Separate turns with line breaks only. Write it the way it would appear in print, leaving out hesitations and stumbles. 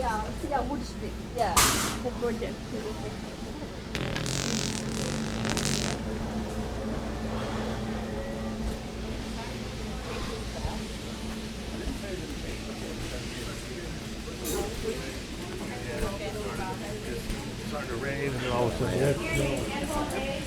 Yeah, Wood Street. Yeah, the project.
Starting to rain, and then all of a sudden, yeah,